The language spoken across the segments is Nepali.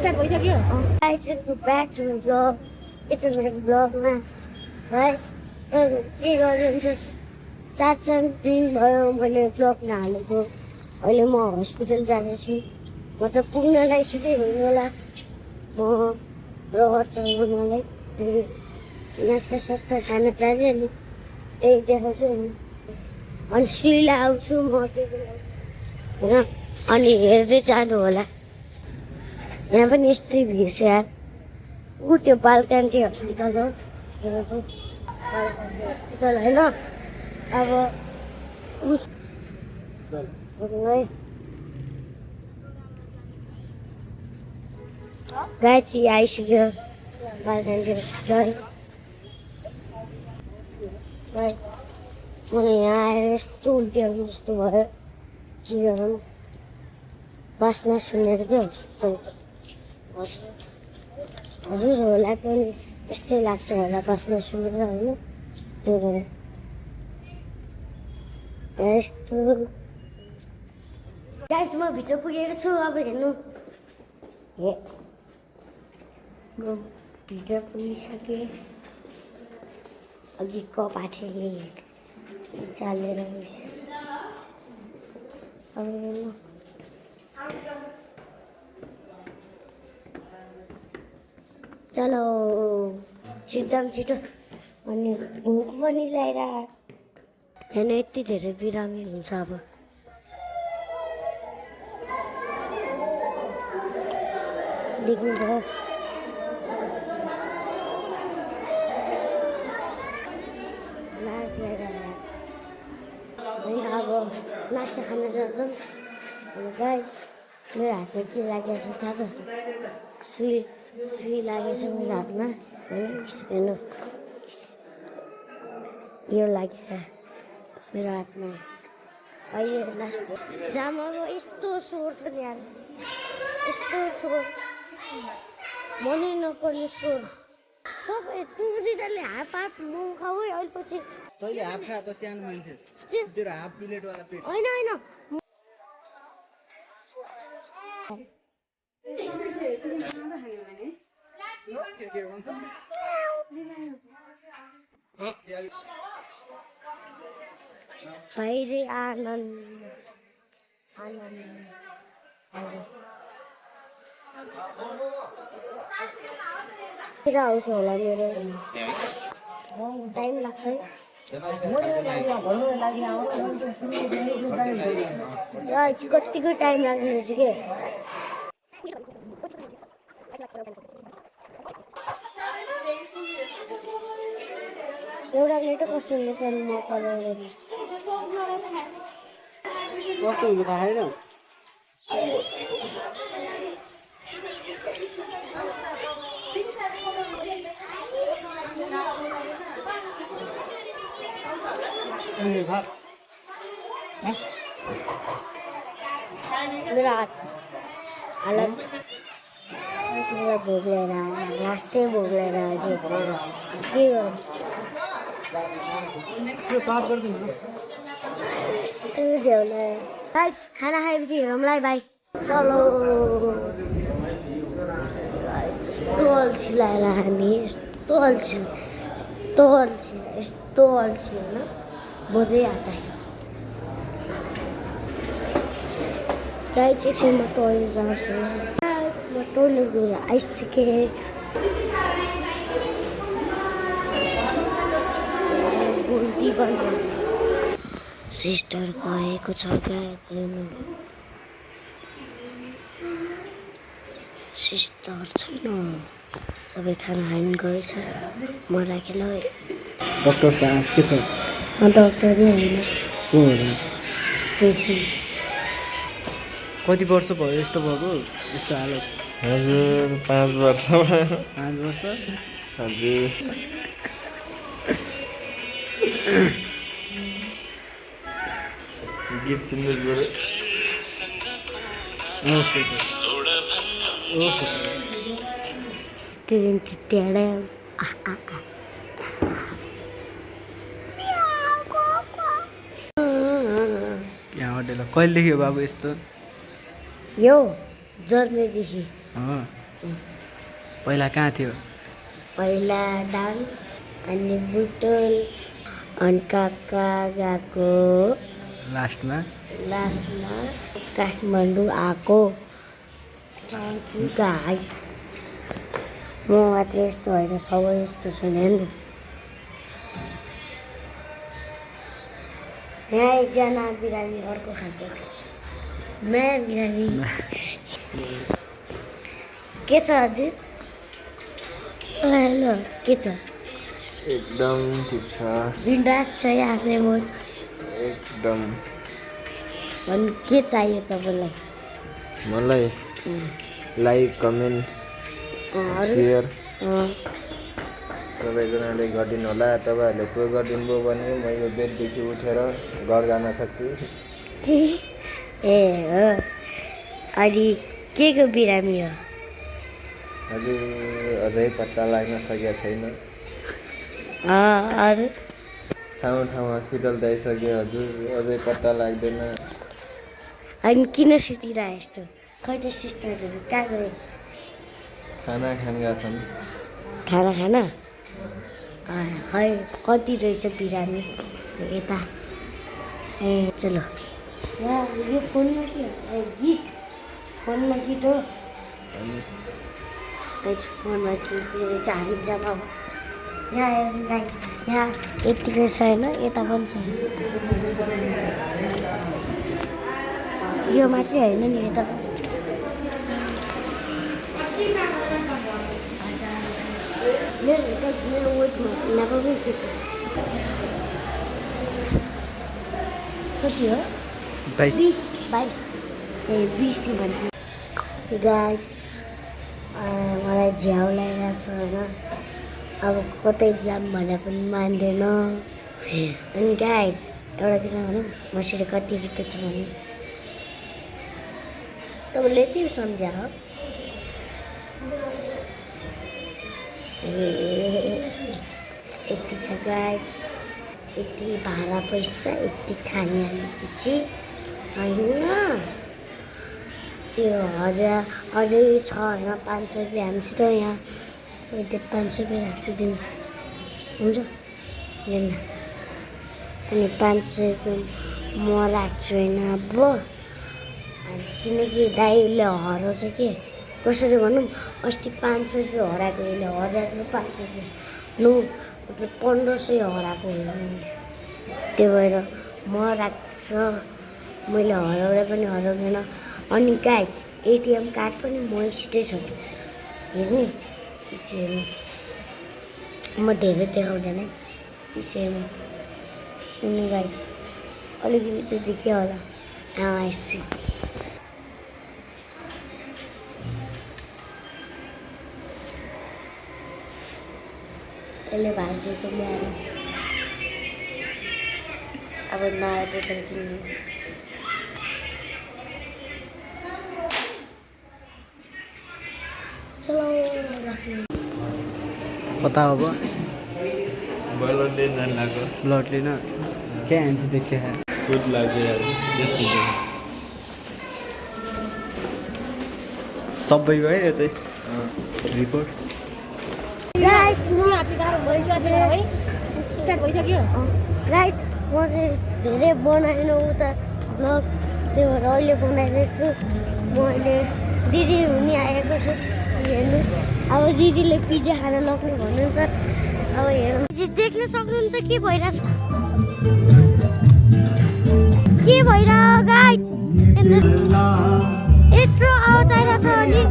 स्टार्ट भइसक्यो Guys, welcome back to the vlog. It's a great vlog, man. Guys, के गर्नु हुन्छ 4 दिन भयो मैले vlog नहालेको। अहिले म हस्पिटल जाँदैछु। म चाहिँ पुग्नलाई सिधै हुनु होला। म रगत चढाउनलाई नास्ता सास्ता खान जाने अनि त्यही देखाउँछु नि। अनि सुई लगाउँछु म त्यति बेला होइन अनि हेर्दै जानु होला। यहाँ पनि यस्तै भिड छ यार। ऊ त्यो बालकान्ति हस्पिटल हो मेरो चाहिँ बालकान्ति हस्पिटल होइन। अब है गाची आइसक्यो बालकान्ति हस्पिटल। मलाई यहाँ आएर यस्तो उल्टिहरू जस्तो भयो के गरौँ बास्ना सुनेर क्या हस्पिटल। हजुरहरूलाई पनि यस्तै लाग्छ होला बास्ना सुनेर होइन त्यही भएर यस्तो। गाइस म भित्र पुगेको छु अब हेर्नु हे म भित्र पुगिसकेँ। अघि कप आठेले चालेर अब हेर्नु चलो छिटो छिटो। अनि भोक पनि ल्याएर हेर्नु यति धेरै बिरामी हुन्छ अब। देख्नुभयो लाज ल्याएर होइन अब नास्ता खान जान्छौँ। अनि गाइस मेरो हातमा के लागेको छ थाहा छ? सुई लागेको छ मेरो हातमा हेर्नु यो लाग्यो मेरो हातमा। अहिले नास्ता जामाको यस्तो स्वर छ नि यार यस्तो स्वर मनै नपर्ने स्वर सबै तुरिँदाले हाफ हाफ मोमो खाऊ है। अहिले पछि तैँले हाफ खा त सानो मान्छे तेरो हाफ प्लेटवाला पेट होइन होइन भाइ चाहिँ आनन्द आउँछ होला मेरो टाइम लाग्छ है। कतिको टाइम लाग्छ रहेछ के एउटा प्लेटै कस्तो हुँदैछ नि म कलर कस्तो हुन्छ थाहा छैन। मेरो हालत भोक लिएर लास्टै भोक लिएर के गर्नु यस्तो झ्याउला। गाइस खाना खाएपछि हेरौँला है भाइ। चलो यस्तो अल्छी लगाएर हामी यस्तो अल्छी होइन बजै आता है। गाइस एकछिन म टोइलेट जान्छु। म टोइलेट गएर आइसकेँ। सिस्टर गएको छ गाइस सिस्टर छैन सबै खाना खान गएछ। म राखेँ ल डक्टर साहब के छ? डक्टरै होइन को हो? पेसेन्ट। कति वर्ष भयो यस्तो भएको यस्तो हालत? हजुर 5 वर्ष भयो। 5 वर्ष? हजुर गीत सुन्नुहोस् बरु। ट्याडा यहाँबाट कहिलेदेखि हो बाबु यस्तो? यो जन्मेदेखि पहिला कहाँ थियो पहिला डाङ अनि बुटोल अनि काका गएको लास्टमा लास्टमा काठमाडौँ आएको थ्याङ्क यू गाई म मात्र यस्तो होइन सबै यस्तो छन् हेर्नु यहाँ एकजना बिरामी अर्को खालको नयाँ बिरामी के छ हजुर हेलो के छ एकदम ठिक छ बिन्दास छ आफ्नै मोज एकदम अनि के चाहियो तपाईँलाई मलाई लाइक कमेन्ट अरू सेयर अँ, सबैजनाले गरिदिनु होला तपाईँहरूले त्यो गरिदिनु भयो भने म यो बेडदेखि उठेर घर जान सक्छु ए हो अनि के को बिरामी हो हजुर अझै पत्ता लाग्न सकेको छैन अरू ठाउँ ठाउँ हस्पिटल गइसक्यो हजुर अझै पत्ता लाग्दैन अनि किन सुतिरहेको यस्तो खै त सिस्टरहरू कहाँ गए खाना खानका छन् खाना खाना खै कति रहेछ बिरामी यता ए चलो यहाँ यो फोनमा के हो गीत फोनमा गीत हो अनि फोनमा गीत रहेछ हामी जम्मा यहाँ हेर्नु गाई यहाँ यतिकै छैन यता पनि छैन यो मात्रै होइन नि यता पनि छ मेरो गाइज मेरो वेटमा नपाउने के छ कति हो 22 22 ए 20 भन्नु गाइज मलाई झ्याउ लागेको छ होइन अब कतै जाम भने पनि मान्दैन अनि गाइज एउटा दिन भनौँ मसित कति रुपियाँ छ भने तपाईँले यति सम्झ्या हो यति छ गाइज यति भाडा पैसा यति खाने हालेपछि होइन त्यो अझै छ होइन 500 रुपियाँ हामीसित यहाँ त्यो 500 रुपियाँ राख्छु दिनु हुन्छ लिनु अनि 500 रुपियाँ म राख्छु होइन अब अनि किनकि दाइले हराउँछ कि कसरी भनौँ अस्ति 500 रुपियाँ हराएको यसले 1000 र 500 रुपियाँ लु 1500 हराएको त्यो भएर म राख्छ मैले हराउँदा पनि हराउँदैन अनि गाइज एटिएम कार्ड पनि मसितै छ हेर्ने हेर्नु म धेरै देखाउँदैन है हेर्नु अनि गाइज अलिकति त देखियो होला यसो यसले भाजिदिएको ल्याएर अब नयाँ बोतल किन्ने चलो राख्ने पता अब ब्लड लिन लाग्यो ब्लड लिन क्या हान्छ देख्यो फुड लाग्यो यार जस्ट सबै गयो यो चाहिँ रिपोर्ट गाइज म स्टार्ट भइसक्यो गाइज म चाहिँ धेरै बनाएन उता ब्लग त्यो भएर अहिले बनाइरहेछु म अहिले दिदी हुने आएको छु हेर्नु अब दिदीले पिज्जा खान लग्ने भन्नुहुन्छ अब हेर्नु देख्न सक्नुहुन्छ के भइरहेछ गाइज यत्रो आवाज आइरहेछ अनि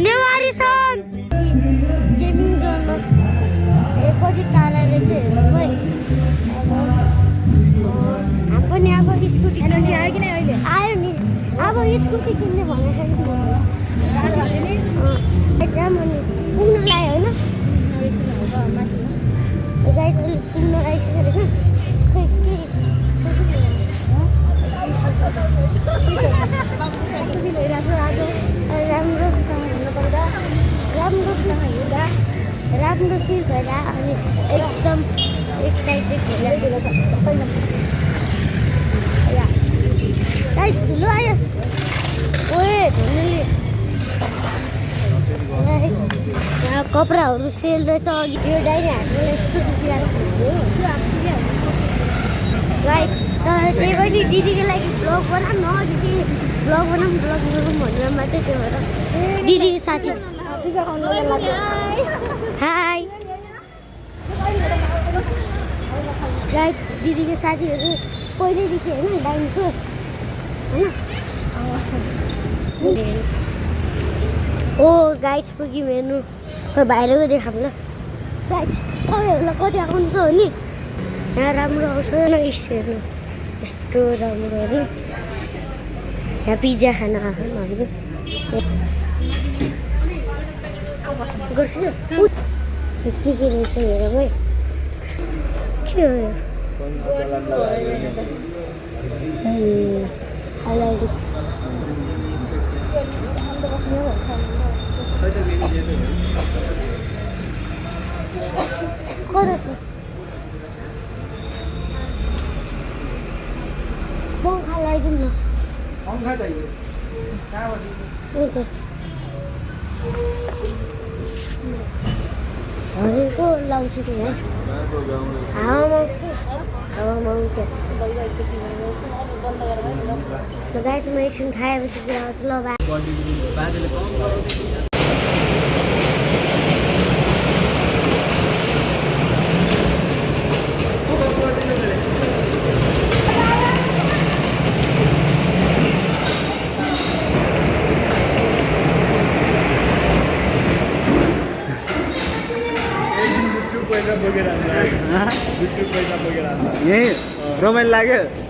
नेवारी सङ गेमिङ जोनमा कति टाढा रहेछ हेर्नु है हामी पनि अब स्कुटी एनर्जी आयो कि नै अहिले आयो नि अब स्कुटी किन्ने भन्दाखेरि जाम अनि पुग्नु लाग्यो होइन गाइज अहिले पुग्नु आइसकेको रहेछ राम्रो फिल भएर अनि एकदम एक्साइटेड भइरहेको छ सबैजना ठुलो आयो ओए धुनुले यहाँ कपडाहरू सेल रहेछ अघि यो डाइरी हाम्रो यस्तो दुखिरहेको गाइस त्यही पनि दिदीको लागि ब्लग बनाऊँ न दिदी ब्लग बनाऊँ भनेर मात्रै त्यो भएर दिदीको साथी हाई गाइस दिदीको साथीहरू पहिल्यैदेखि होइन डाइनीको होइन ओ गाइस पुग्यौँ हेर्नु खोइ बाहिरको देखाऊँ ल गाइस तपाईँहरूलाई कति आउँछ हो नि यहाँ राम्रो आउँछ हेर्नु यस्तो राम्रो हेर्नु यहाँ पिज्जा खाना हाम्रो गर्छु के रहेछ हेर भाइ के हो यो कता छ पङ्खा लगाइदिउँ न भनेको लाउँछु कि है हावामा आउँछ गाइस म एकछिन खाएपछि आउँछु ल यही रमाइलो लाग्यो